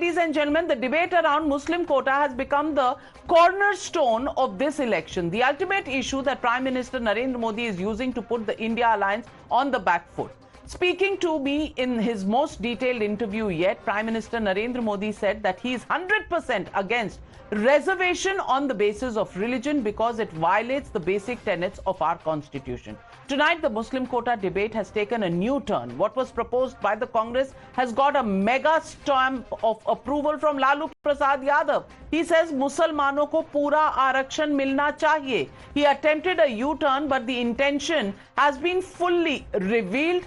ladies and gentlemen, the debate around Muslim quota has become the cornerstone of this election. The ultimate issue that Prime Minister Narendra Modi is using to put the India alliance on the back foot. Speaking to me in his most detailed interview yet, Prime Minister Narendra Modi said that he is 100% against reservation on the basis of religion because it violates the basic tenets of our constitution. Tonight, the Muslim quota debate has taken a new turn. What was proposed by the Congress has got a mega stamp of approval from Lalu Prasad Yadav. He says Musalmanon ko pura आरक्षण milna chahiye. He attempted a U-turn, but the intention has been fully revealed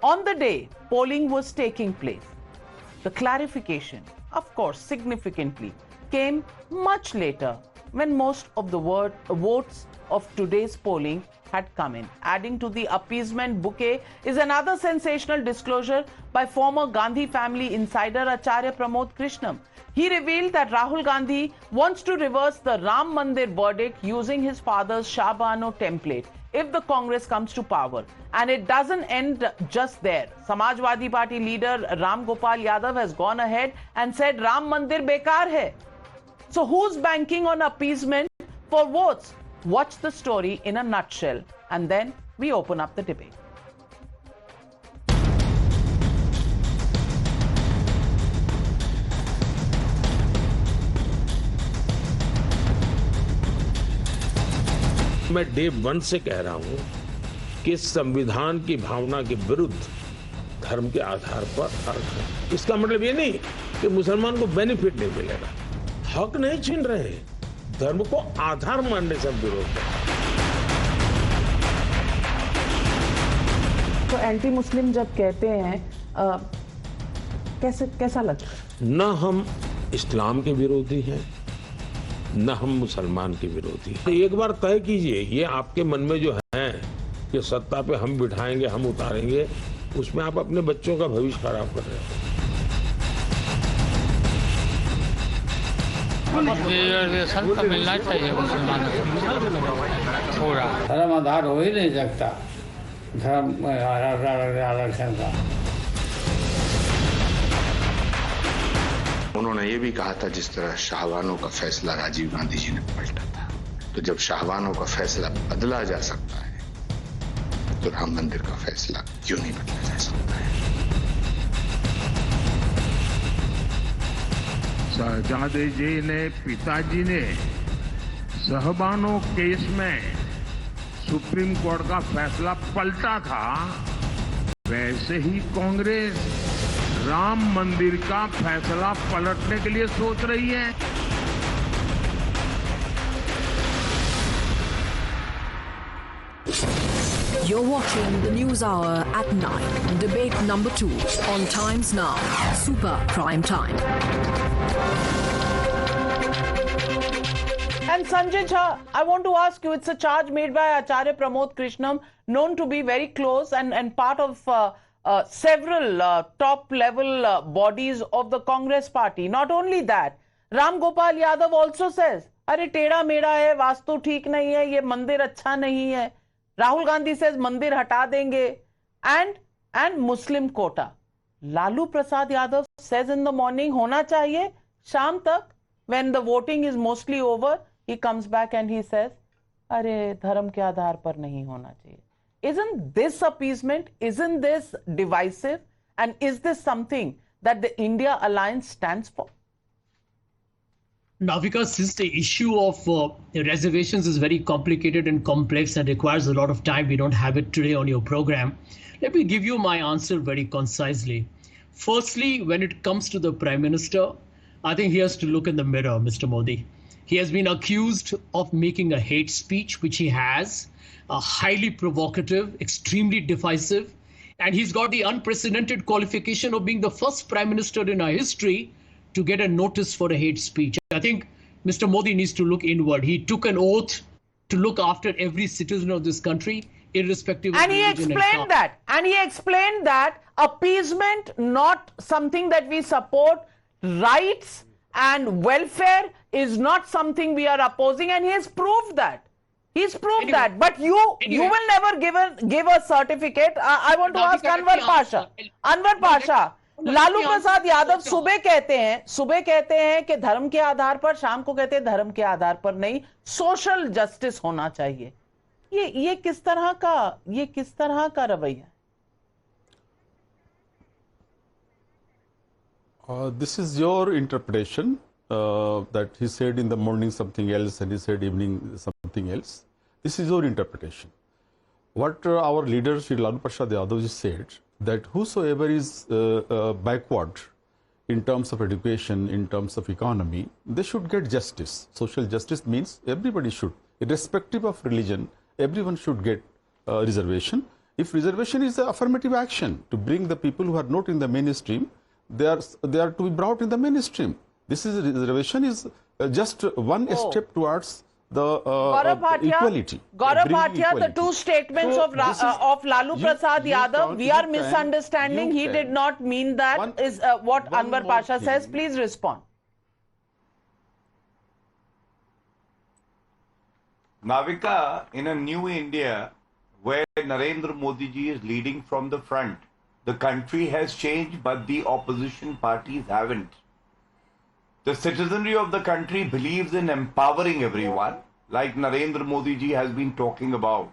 on the day polling was taking place. The clarification, of course, significantly came much later when most of the votes of today's polling had come in. Adding to the appeasement bouquet is another sensational disclosure by former Gandhi family insider Acharya Pramod Krishnam. He revealed that Rahul Gandhi wants to reverse the Ram Mandir verdict using his father's Shah Bano template if the Congress comes to power. And it doesn't end just there. Samajwadi Party leader Ram Gopal Yadav has gone ahead and said Ram Mandir bekar hai. So who's banking on appeasement for votes? Watch the story in a nutshell and then we open up the debate. मैं day one से कह रहा हूं कि संविधान की भावना के विरुद्ध धर्म के आधार पर आरक्षण। इसका मतलब ये नहीं कि मुसलमान को बेनिफिट नहीं मिलेगा। हक नहीं छीन रहे, धर्म को आधार मानने से विरोध है। तो एंटी मुस्लिम जब कहते हैं कैसा लगता है? न हम इस्लाम के विरोधी हैं, न हम मुसलमान के विरोधी हैं। एक बार तय कीजिए, ये आपके मन में जो है कि सत्ता पे हम बिठाएंगे, हम उतारेंगे, उसमें आप अपने बच्चों का भविष्य खराब कर रहे हो। रिजर्वेशन तो मिलना चाहिए मुसलमानों को पूरा। धर्म आधार हो ही नहीं सकता धर्म आरक्षण का। उन्होंने ये भी कहा था जिस तरह शाहबानो का फैसला राजीव गांधी जी ने पलटा था, तो जब शाहबानो का फैसला बदला जा सकता है तो राम मंदिर का फैसला क्यों नहीं बदला जा सकता है? शहजादे जी ने, पिताजी ने शाहबानो केस में सुप्रीम कोर्ट का फैसला पलटा था, वैसे ही कांग्रेस राम मंदिर का फैसला पलटने के लिए सोच रही है। You're watching the News Hour at 9, debate number 2 on Times Now, Super Prime Time. And Sanjay Jha, I want to ask you, it's a charge made by Acharya Pramod Krishnam, known to be very close and part of several top-level bodies of the Congress party. Not only that, Ram Gopal Yadav also says, अरे टेढ़ा मेढ़ा है, वास्तु ठीक नहीं है, ये मंदिर अच्छा नहीं है. Rahul Gandhi says मंदिर हटा देंगे. And Muslim quota. Lalu Prasad Yadav says in the morning होना चाहिए, शाम तक, when the voting is mostly over, he comes back and he says, अरे धर्म के आधार पर नहीं होना चाहिए. Isn't this appeasement? Isn't this divisive? And is this something that the India alliance stands for? Navika, since the issue of reservations is very complicated and complex and requires a lot of time, we don't have it today on your program. Let me give you my answer very concisely. Firstly, when it comes to the Prime Minister, I think he has to look in the mirror, Mr. Modi. He has been accused of making a hate speech, which he has, highly provocative, extremely divisive, and he's got the unprecedented qualification of being the first Prime Minister in our history to get a notice for a hate speech. I think Mr. Modi needs to look inward. He took an oath to look after every citizen of this country, irrespective of religion and caste. And he explained that appeasement, not something that we support, rights and welfare is not something we are opposing, and he has proved that. He's proved that. But you will never give a certificate. I want to ask Anwar Pasha. Anwar Pasha, Lalu Prasad Yadav सुबह कहते हैं कि धर्म के आधार पर, शाम को कहते हैं धर्म के आधार पर नहीं, सोशल जस्टिस होना चाहिए। ये किस तरह का रवैया? This is your interpretation that he said in the morning something else and he said evening something else. This is your interpretation. What our leader Shri Lalu Prasad Yadav said, that whosoever is backward in terms of education, in terms of economy, they should get justice. Social justice means everybody should, irrespective of religion, everyone should get reservation. If reservation is an affirmative action to bring the people who are not in the mainstream, they are to be brought in the mainstream. This is reservation is just one step towards the equality. Gaurav Bhatia, the two statements of Lalu Prasad Yadav, we are misunderstanding. He did not mean that, is what Anwar Pasha says. Please respond. Navika, in a new India where Narendra Modi ji is leading from the front, the country has changed, but the opposition parties haven't. The citizenry of the country believes in empowering everyone, like Narendra Modi ji has been talking about,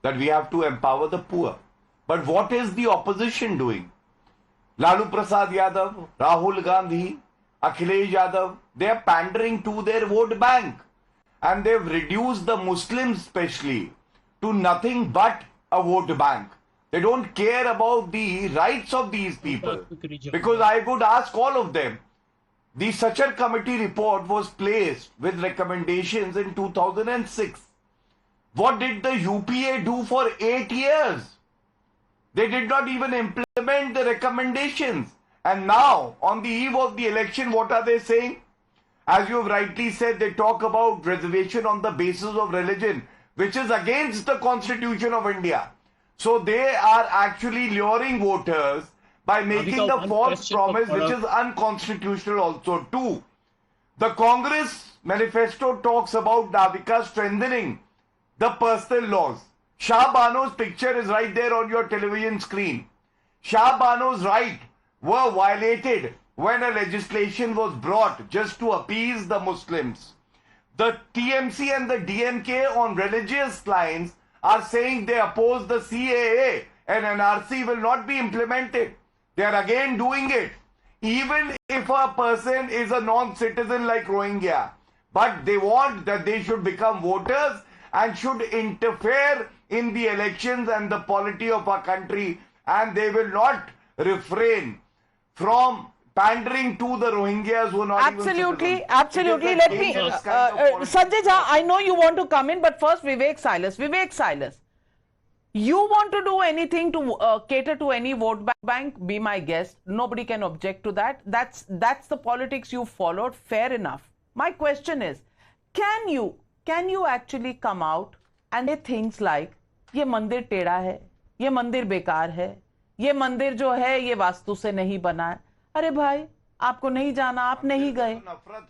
that we have to empower the poor. But what is the opposition doing? Lalu Prasad Yadav, Rahul Gandhi, Akhilesh Yadav, they are pandering to their vote bank. And they've reduced the Muslims especially to nothing but a vote bank. They don't care about the rights of these people. Because I would ask all of them, the Sachar Committee report was placed with recommendations in 2006. What did the UPA do for 8 years? They did not even implement the recommendations. And now, on the eve of the election, what are they saying? As you have rightly said, they talk about reservation on the basis of religion, which is against the Constitution of India. So they are actually luring voters by making the false promise, which is unconstitutional also too. The Congress manifesto talks about Navika strengthening the personal laws. Shah Bano's picture is right there on your television screen. Shah Bano's rights were violated when a legislation was brought just to appease the Muslims. The TMC and the DMK on religious lines are saying they oppose the CAA and NRC will not be implemented. They are again doing it. Even if a person is a non-citizen like Rohingya, but they want that they should become voters and should interfere in the elections and the polity of our country, and they will not refrain from pandering to the Rohingyas who are not absolutely. Let me, Sanjay Jha, I know you want to come in, but first Vivek Silas. You want to do anything to cater to any vote bank, be my guest. Nobody can object to that. That's the politics you followed. Fair enough. My question is, can you actually come out and say things like, ये मंदिर टेढ़ा है, ये मंदिर बेकार है, ये मंदिर जो है ये वास्तु से नहीं बना है? अरे भाई, आपको नहीं जाना, आप नहीं गए.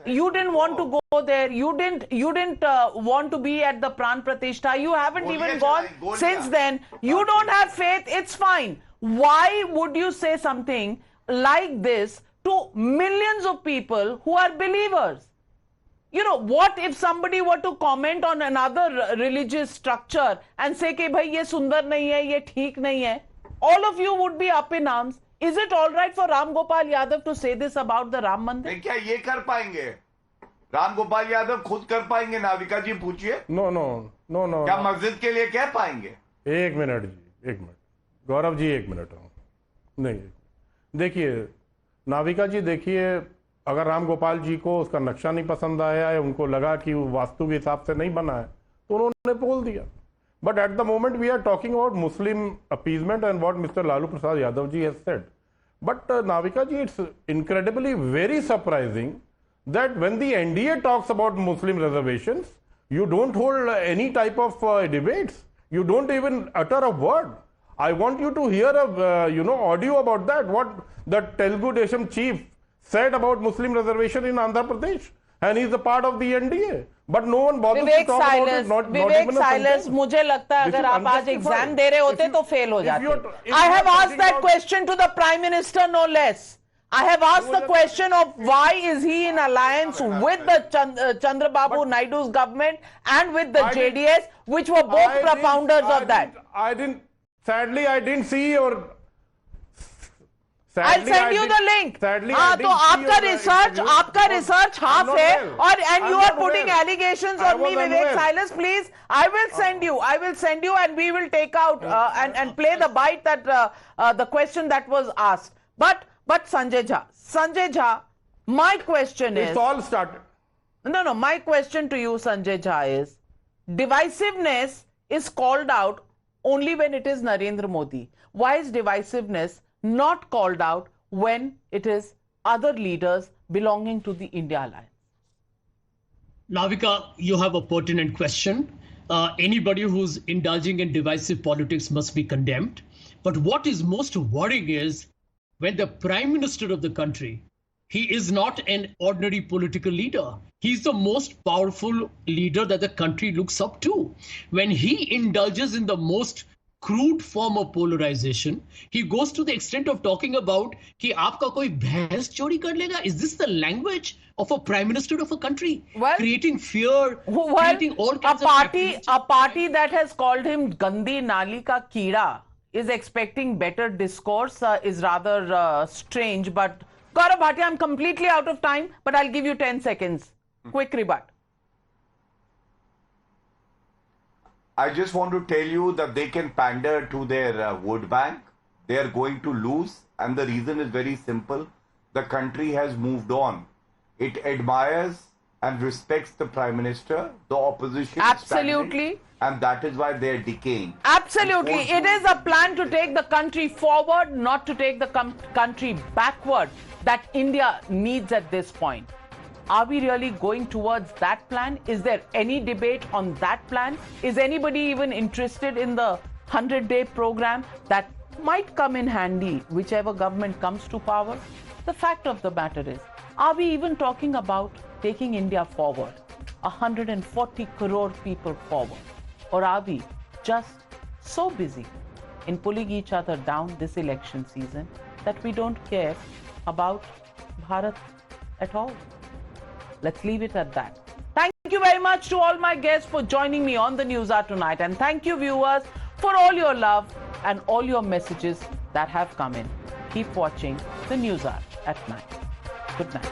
You didn't want to go there. You didn't want to be at the Pran Pratishtha. You haven't even gone since then. You don't have faith. It's fine. Why would you say something like this to millions of people who are believers? You know, what if somebody were to comment on another religious structure and say कि भाई ये सुंदर नहीं है, ये ठीक नहीं है? All of you would be up in arms. Is it all right for Ram Gopal Yadav to say this about the Ram Mandir? क्या ये कर पाएंगे? राम गोपाल यादव खुद कर पाएंगे? नाविका जी पूछिए. नो. क्या मस्जिद के लिए कह पाएंगे? एक मिनट गौरव जी, एक मिनट. नहीं, देखिए नाविका जी, देखिए अगर राम गोपाल जी को उसका नक्शा नहीं पसंद आया है, उनको लगा कि वो वास्तु के हिसाब से नहीं बना है, तो उन्होंने बोल दिया. But at the moment we are talking about Muslim appeasement and what Mr. Lalu Prasad Yadav ji has said. But Navika ji, it's incredibly very surprising that when the NDA talks about Muslim reservations, you don't hold any type of debates. You don't even utter a word. I want you to hear a audio about that, what the Telugu Desam chief said about Muslim reservation in Andhra Pradesh. and he's a part of the NDA. But no one bothers to Vivek talk about Silas, it. Not Vivek even a Silas, sentence. मुझे लगता है This अगर is आप आज unjustified. Exam दे रहे होते तो fail हो जाते. I have asked that question to the Prime Minister, no less. I have asked the question of why is he in alliance with the Chandrababu Naidu's government and with the JDS, which were both propounders of that. Sadly, I didn't see your. I'll send you the link. हाँ, तो आपका research half है, and you are putting allegations on me, Vivek Silas. Please, I will send you, and we will take out and play the bite that the question that was asked. But Sanjay Jha, my question is. It's all started. No, my question to you, Sanjay Jha, is divisiveness is called out only when it is Narendra Modi. Why is divisiveness not called out when it is other leaders belonging to the India alliance? Navika, you have a pertinent question. Anybody who's indulging in divisive politics must be condemned. But what is most worrying is when the Prime Minister of the country, he is not an ordinary political leader. He's the most powerful leader that the country looks up to. When he indulges in the most crude form of polarization, he goes to the extent of talking about कि आपका कोई भैंस चोरी कर लेगा. Is this the language of a prime minister of a country? Well, creating fear, creating all kinds a party that has called him Gandhi Nali ka Keeda is expecting better discourse is rather strange. But Gaurav Bhatia, I'm completely out of time, but I'll give you 10 seconds. Quick rebut. I just want to tell you that they can pander to their vote bank. They are going to lose, and the reason is very simple. The country has moved on. It admires and respects the Prime Minister, the opposition. Absolutely. And that is why they are decaying. Absolutely. It is a plan to take the country forward, not to take the country backward that India needs at this point. Are we really going towards that plan? Is there any debate on that plan? Is anybody even interested in the 100-day program that might come in handy whichever government comes to power? The fact of the matter is, are we even talking about taking India forward, 140 crore people forward? Or are we just so busy in pulling each other down this election season that we don't care about Bharat at all? Let's leave it at that. Thank you very much to all my guests for joining me on the News Hour tonight. And thank you, viewers, for all your love and all your messages that have come in. Keep watching the News Hour at 9. Good night.